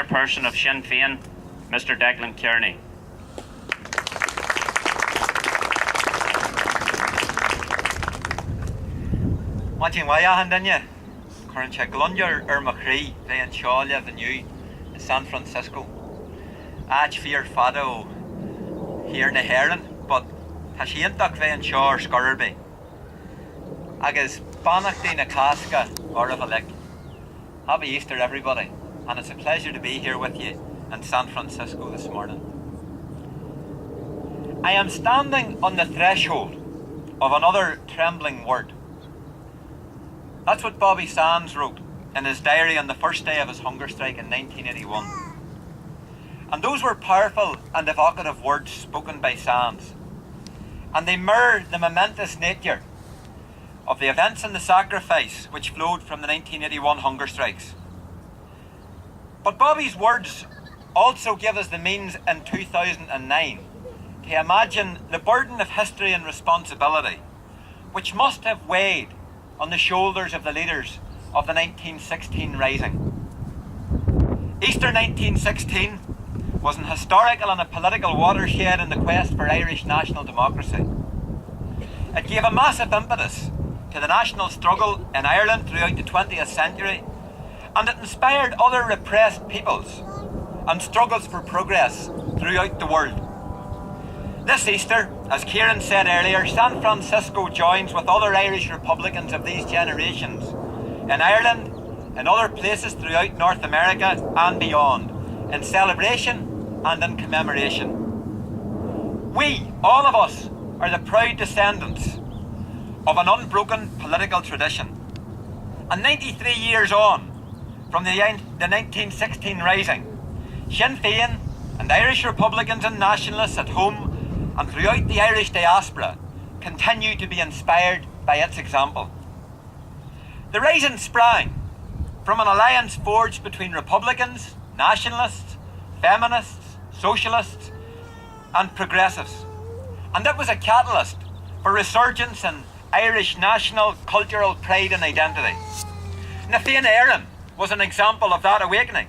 chairperson of Sinn Fein, Mr. Declan Kearney. Watching Waya Handanya, current Glunjar Macree, they in Shaw the New in San Francisco. Ach fear fado here in the Heron, but Tashientak they in Shaw Scurby. Agus Banach Dina Casca or of a lick. Happy Easter, everybody, and it's a pleasure to be here with you in San Francisco this morning. I am standing on the threshold of another trembling word. That's what Bobby Sands wrote in his diary on the first day of his hunger strike in 1981. And those were powerful and evocative words spoken by Sands. And they mirror the momentous nature of the events and the sacrifice which flowed from the 1981 hunger strikes. But Bobby's words also give us the means in 2009 to imagine the burden of history and responsibility which must have weighed on the shoulders of the leaders of the 1916 Rising. Easter 1916 was an historical and a political watershed in the quest for Irish national democracy. It gave a massive impetus to the national struggle in Ireland throughout the 20th century, and it inspired other repressed peoples and struggles for progress throughout the world. This Easter, as Kieran said earlier, San Francisco joins with other Irish Republicans of these generations in Ireland and other places throughout North America and beyond, in celebration and in commemoration. We, all of us, are the proud descendants of an unbroken political tradition. And 93 years on from the 1916 Rising, Sinn Fein and Irish Republicans and Nationalists at home and throughout the Irish diaspora continue to be inspired by its example. The Rising sprang from an alliance forged between Republicans, Nationalists, Feminists, Socialists and Progressives, and it was a catalyst for resurgence in Irish national cultural pride and identity. Na Fianna Éireann was an example of that awakening,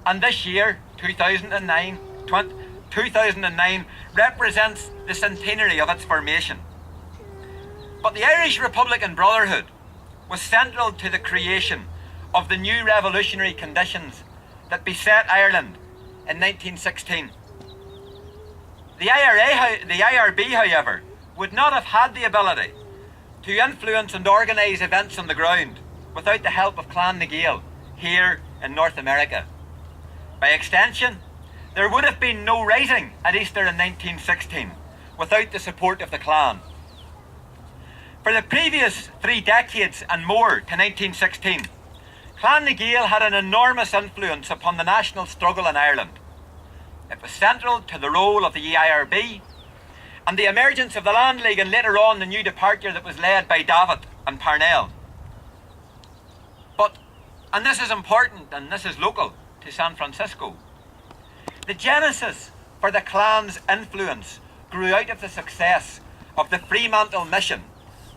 and this year, 2009, represents the centenary of its formation. But the Irish Republican Brotherhood was central to the creation of the new revolutionary conditions that beset Ireland in 1916. The IRB, however, would not have had the ability to influence and organise events on the ground without the help of Clan na Gael here in North America. By extension, there would have been no rising at Easter in 1916 without the support of the Clan. For the previous 3 decades and more to 1916, Clan na Gael had an enormous influence upon the national struggle in Ireland. It was central to the role of the IRB and the emergence of the Land League, and later on the new departure that was led by David and Parnell. But, and this is important and this is local to San Francisco, the genesis for the Clan's influence grew out of the success of the Fremantle mission,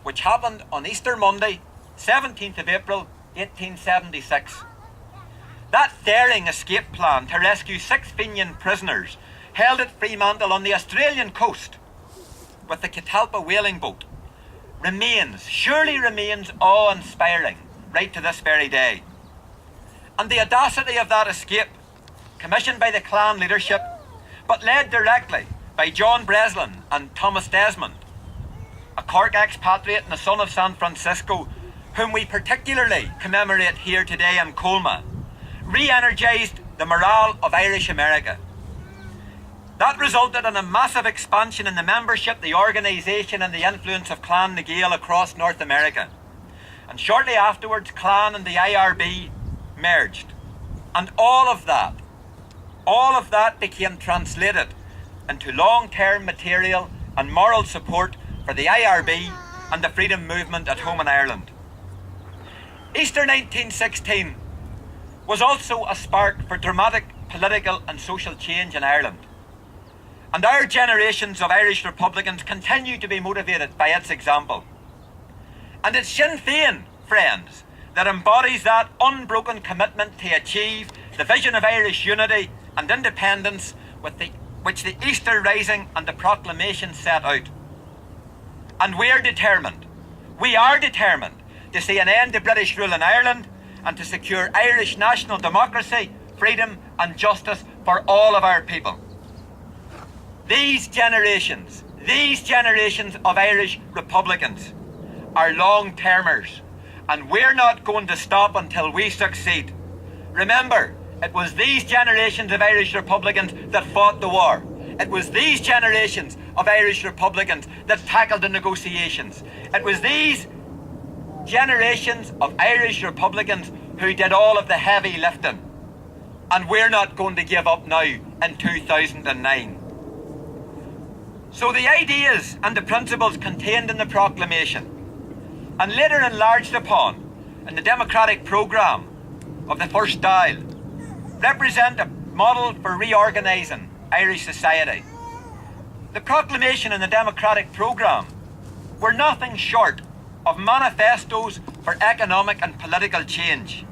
which happened on Easter Monday, 17th of April, 1876. That daring escape plan to rescue 6 Fenian prisoners held at Fremantle on the Australian coast with the Catalpa whaling boat surely remains awe-inspiring right to this very day. And the audacity of that escape, commissioned by the Clan leadership, but led directly by John Breslin and Thomas Desmond, a Cork expatriate and a son of San Francisco, whom we particularly commemorate here today in Colma, re-energised the morale of Irish America. That resulted in a massive expansion in the membership, the organisation and the influence of Clan na Gael across North America. And shortly afterwards, Clan and the IRB merged. And all of that became translated into long-term material and moral support for the IRB and the freedom movement at home in Ireland. Easter 1916 was also a spark for dramatic political and social change in Ireland. And our generations of Irish Republicans continue to be motivated by its example. And it's Sinn Fein, friends, that embodies that unbroken commitment to achieve the vision of Irish unity and independence which the Easter Rising and the Proclamation set out. And we are determined to see an end to British rule in Ireland and to secure Irish national democracy, freedom and justice for all of our people. These generations of Irish Republicans are long-termers, and we're not going to stop until we succeed. Remember, it was these generations of Irish Republicans that fought the war. It was these generations of Irish Republicans that tackled the negotiations. It was these generations of Irish Republicans who did all of the heavy lifting. And we're not going to give up now in 2009. So the ideas and the principles contained in the proclamation, and later enlarged upon in the democratic programme of the First Dial, represent a model for reorganising Irish society. The proclamation and the democratic programme were nothing short of manifestos for economic and political change.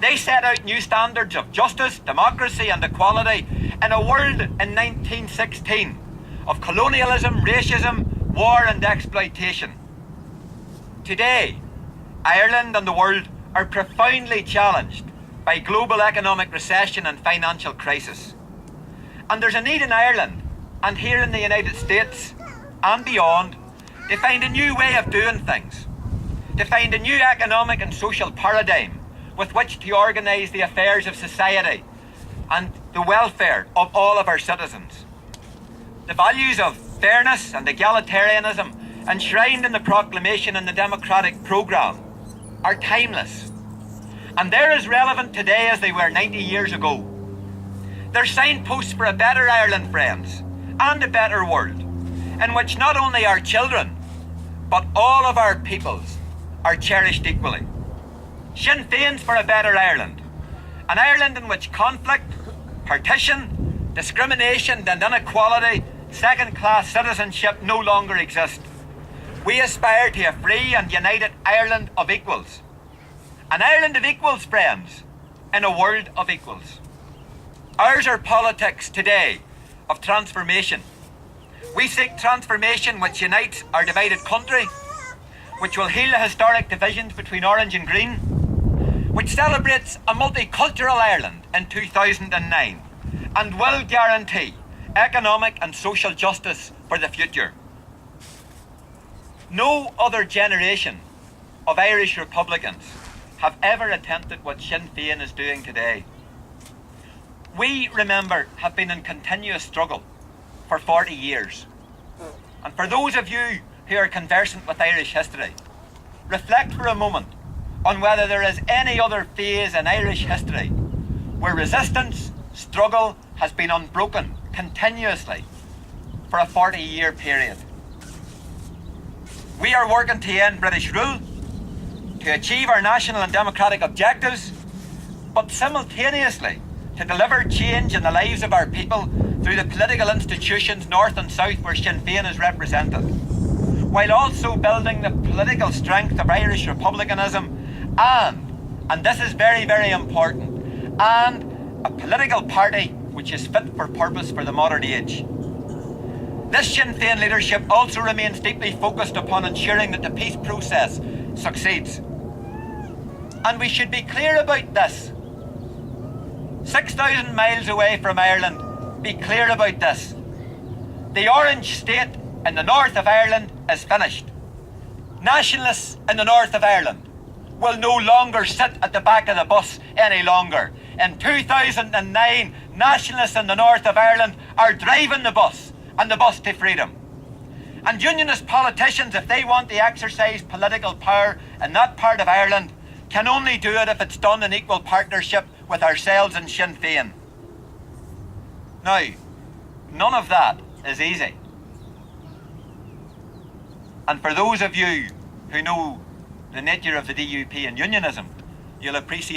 They set out new standards of justice, democracy and equality in a world in 1916 of colonialism, racism, war and exploitation. Today, Ireland and the world are profoundly challenged by global economic recession and financial crisis. And there's a need in Ireland and here in the United States and beyond to find a new way of doing things, to find a new economic and social paradigm with which to organise the affairs of society and the welfare of all of our citizens. The values of fairness and egalitarianism enshrined in the proclamation and the democratic programme are timeless, and they're as relevant today as they were 90 years ago. They're signposts for a better Ireland, friends, and a better world, in which not only our children, but all of our peoples are cherished equally. Sinn Fein's for a better Ireland, an Ireland in which conflict, partition, discrimination and inequality, second-class citizenship no longer exist. We aspire to a free and united Ireland of equals. An Ireland of equals, friends, in a world of equals. Ours are politics today of transformation. We seek transformation which unites our divided country, which will heal the historic divisions between orange and green, which celebrates a multicultural Ireland in 2009 and will guarantee economic and social justice for the future. No other generation of Irish Republicans have ever attempted what Sinn Fein is doing today. We, remember, have been in continuous struggle for 40 years. And for those of you who are conversant with Irish history, reflect for a moment on whether there is any other phase in Irish history where resistance, struggle has been unbroken continuously for a 40-year period. We are working to end British rule, to achieve our national and democratic objectives, but simultaneously to deliver change in the lives of our people through the political institutions north and south where Sinn Fein is represented, while also building the political strength of Irish republicanism and this is very, very important, and a political party which is fit for purpose for the modern age. This Sinn Fein leadership also remains deeply focused upon ensuring that the peace process succeeds. And we should be clear about this. 6,000 miles away from Ireland, be clear about this. The Orange State in the north of Ireland is finished. Nationalists in the north of Ireland will no longer sit at the back of the bus any longer. In 2009, nationalists in the north of Ireland are driving the bus, and the bus to freedom. And unionist politicians, if they want to exercise political power in that part of Ireland, can only do it if it's done in equal partnership with ourselves and Sinn Fein. Now, none of that is easy. And for those of you who know the nature of the DUP and unionism, you'll appreciate